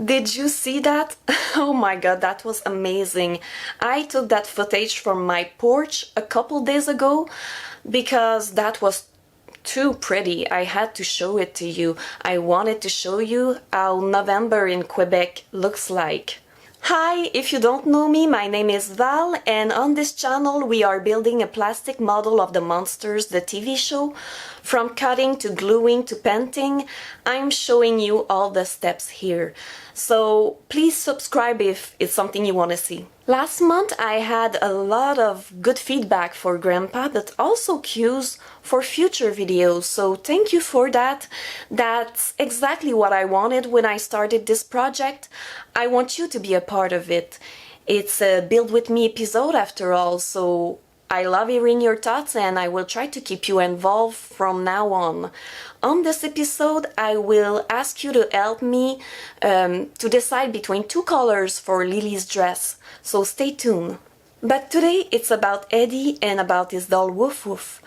Did you see that? Oh my god, that was amazing. I took that footage from my porch a couple days ago because that was too pretty. I had to show it to you. I wanted to show you how November in Quebec looks like. Hi, if you don't know me, my name is Val, and on this channel we are building a plastic model of the Munsters, the TV show. From cutting to gluing to painting, I'm showing you all the steps here. So please subscribe if it's something you want to see. Last month I had a lot of good feedback for Grandpa, but also cues for future videos, so thank you for that. That's exactly what I wanted when I started this project. I want you to be a part of it. It's a Build With Me episode after all, so I love hearing your thoughts and I will try to keep you involved from now on. On this episode, I will ask you to help me to decide between two colors for Lily's dress, so stay tuned. But today it's about Eddie and about his doll Woof Woof.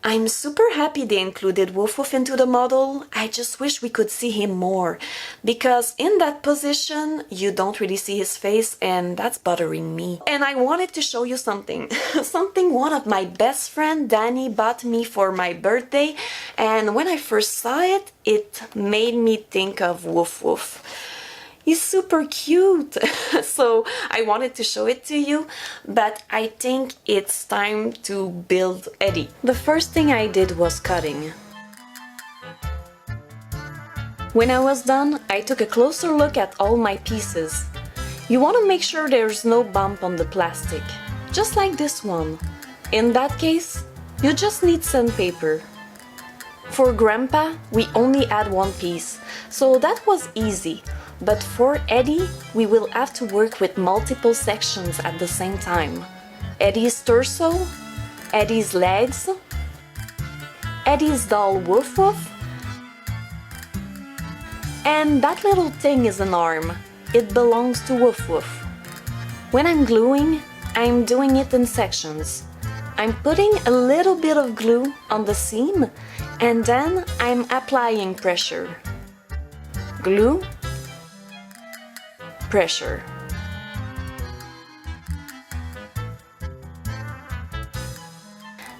I'm super happy they included Woof Woof into the model. I just wish we could see him more, because in that position you don't really see his face and that's bothering me. And I wanted to show you something. Something one of my best friend Danny bought me for my birthday, and when I first saw it, it made me think of Woof Woof. He's super cute, so I wanted to show it to you, but I think it's time to build Eddie. The first thing I did was cutting. When I was done, I took a closer look at all my pieces. You want to make sure there's no bump on the plastic, just like this one. In that case, you just need sandpaper. For Grandpa, we only had one piece, so that was easy. But for Eddie, we will have to work with multiple sections at the same time. Eddie's torso, Eddie's legs, Eddie's doll Woof Woof, and that little thing is an arm. It belongs to Woof Woof. When I'm gluing, I'm doing it in sections. I'm putting a little bit of glue on the seam, and then I'm applying pressure. Glue, pressure.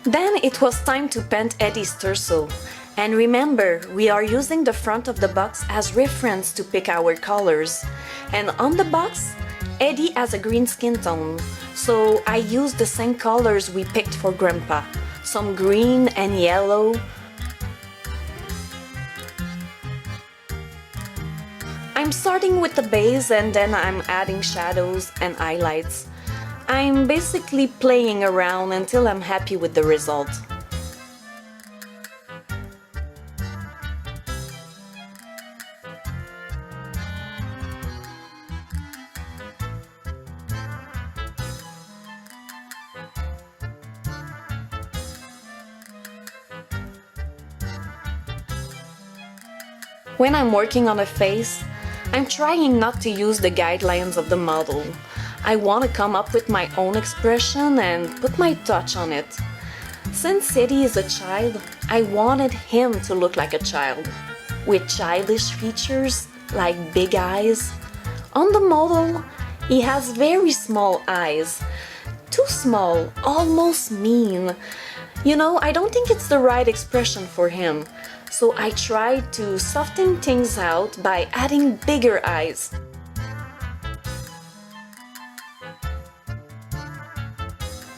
Then it was time to paint Eddie's torso. And remember, we are using the front of the box as reference to pick our colors. And on the box, Eddie has a green skin tone, so I used the same colors we picked for Grandpa. Some green and yellow. I'm starting with the base and then I'm adding shadows and highlights. I'm basically playing around until I'm happy with the result. When I'm working on a face, I'm trying not to use the guidelines of the model. I want to come up with my own expression and put my touch on it. Since Eddie is a child, I wanted him to look like a child, with childish features like big eyes. On the model, he has very small eyes. Too small, almost mean. You know, I don't think it's the right expression for him. So I tried to soften things out by adding bigger eyes.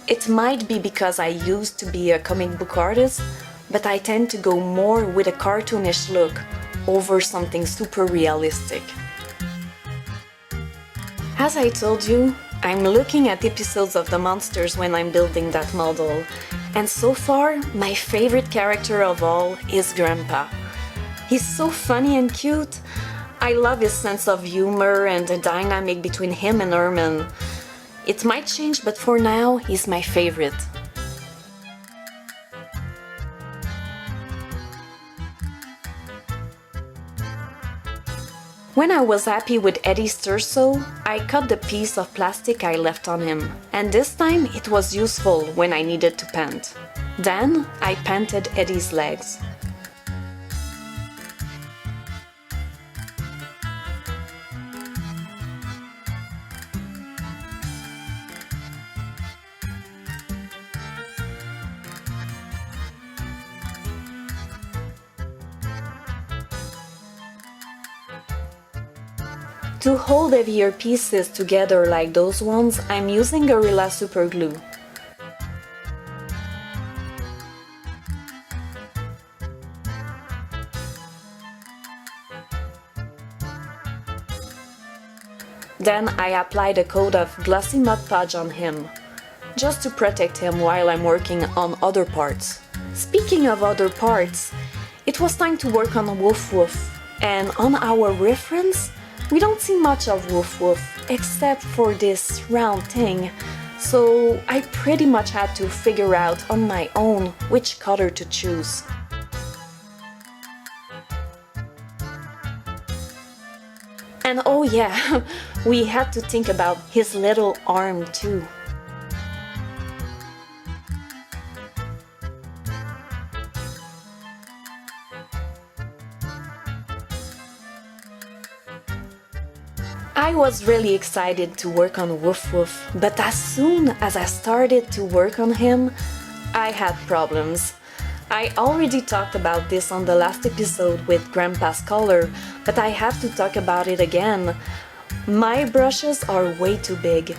It might be because I used to be a comic book artist, but I tend to go more with a cartoonish look over something super realistic. As I told you, I'm looking at episodes of the Munsters when I'm building that model. And so far, my favorite character of all is Grandpa. He's so funny and cute. I love his sense of humor and the dynamic between him and Herman. It might change, but for now, he's my favorite. When I was happy with Eddie's torso, I cut the piece of plastic I left on him, and this time it was useful when I needed to paint. Then I painted Eddie's legs. To hold heavier pieces together like those ones, I'm using Gorilla Super Glue. Then I applied a coat of glossy Mod Podge on him, just to protect him while I'm working on other parts. Speaking of other parts, it was time to work on Woof Woof, and on our reference, we don't see much of Woof Woof except for this round thing, so I pretty much had to figure out on my own which color to choose. And oh yeah, we had to think about his little arm too. I was really excited to work on Woof Woof, but as soon as I started to work on him, I had problems. I already talked about this on the last episode with Grandpa's color, but I have to talk about it again. My brushes are way too big.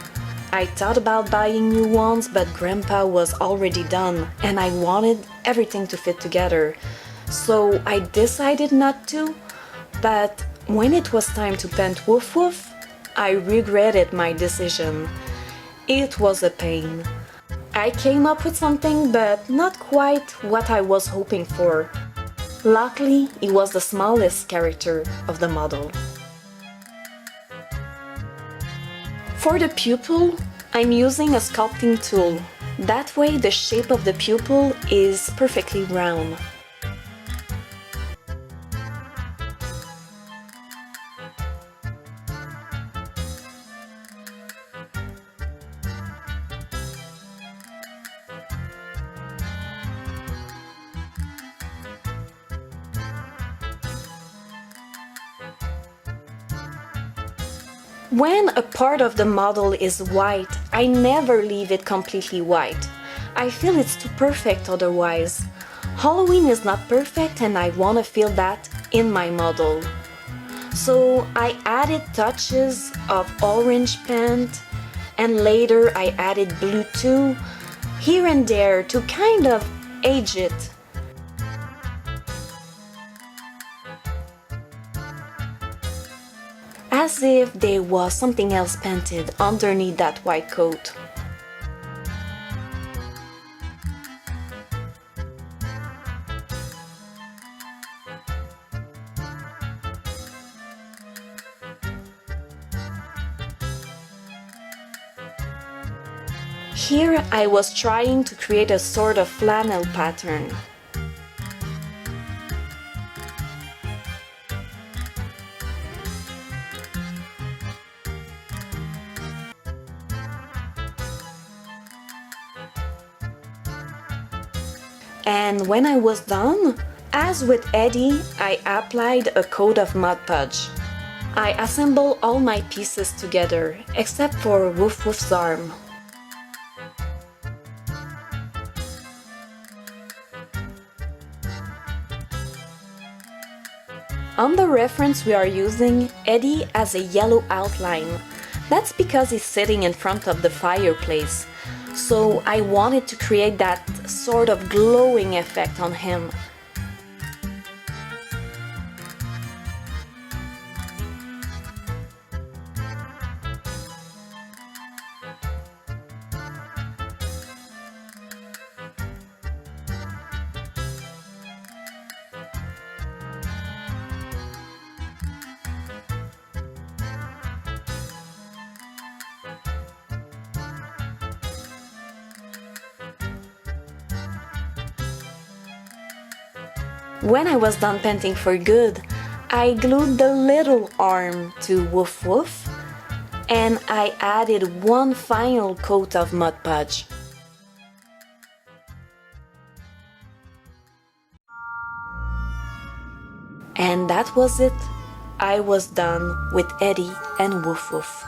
I thought about buying new ones, but Grandpa was already done, and I wanted everything to fit together. So I decided not to, but when it was time to paint Woof Woof, I regretted my decision. It was a pain. I came up with something, but not quite what I was hoping for. Luckily, he was the smallest character of the model. For the pupil, I'm using a sculpting tool. That way the shape of the pupil is perfectly round. When a part of the model is white, I never leave it completely white. I feel it's too perfect otherwise. Halloween is not perfect and I want to feel that in my model. So I added touches of orange paint and later I added blue too, here and there to kind of age it. As if there was something else painted underneath that white coat. Here I was trying to create a sort of flannel pattern. And when I was done, as with Eddie, I applied a coat of Mod Podge. I assembled all my pieces together, except for Woof Woof's arm. On the reference we are using, Eddie has a yellow outline. That's because he's sitting in front of the fireplace. So I wanted to create that sort of glowing effect on him. When I was done painting for good, I glued the little arm to Woof Woof and I added one final coat of Mod Podge. And that was it. I was done with Eddie and Woof Woof.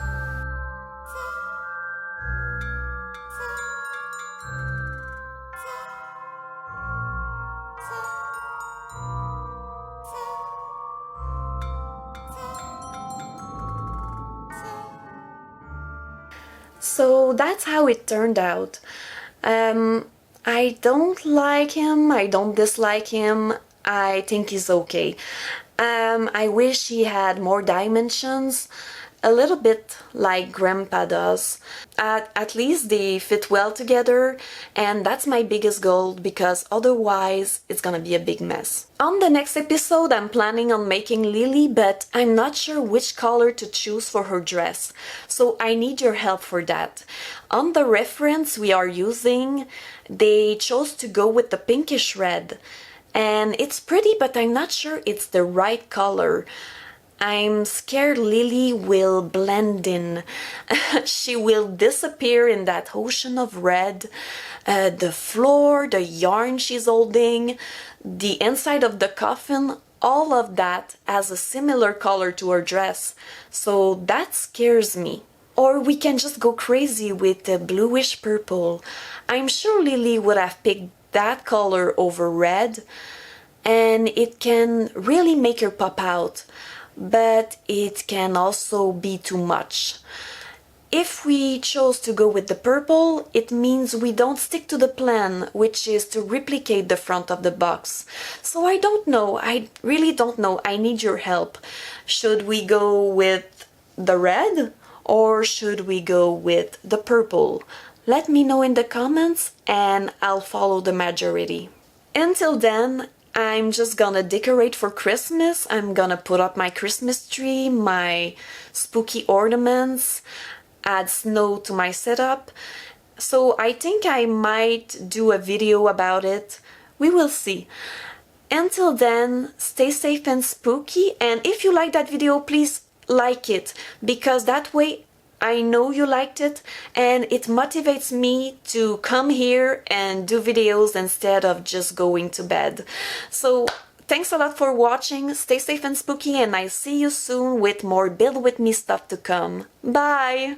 So that's how it turned out. I don't like him, I don't dislike him, I think he's okay. I wish he had more dimensions, a little bit like Grandpa does. At least they fit well together, and that's my biggest goal because otherwise it's gonna be a big mess. On the next episode, I'm planning on making Lily, but I'm not sure which color to choose for her dress, so I need your help for that. On the reference we are using, they chose to go with the pinkish red, and it's pretty, but I'm not sure it's the right color. I'm scared Lily will blend in. She will disappear in that ocean of red. The floor, the yarn she's holding, the inside of the coffin, all of that has a similar color to her dress. So that scares me. Or we can just go crazy with the bluish purple. I'm sure Lily would have picked that color over red, and it can really make her pop out. But it can also be too much. If we chose to go with the purple, it means we don't stick to the plan, which is to replicate the front of the box. So I don't know, I really don't know, I need your help. Should we go with the red or should we go with the purple? Let me know in the comments and I'll follow the majority. Until then, I'm just gonna decorate for Christmas. I'm gonna put up my Christmas tree, my spooky ornaments, add snow to my setup. So I think I might do a video about it. We will see. Until then, stay safe and spooky, and if you like that video, please like it, because that way I know you liked it and it motivates me to come here and do videos instead of just going to bed. So thanks a lot for watching, stay safe and spooky, and I see you soon with more Build With Me stuff to come. Bye!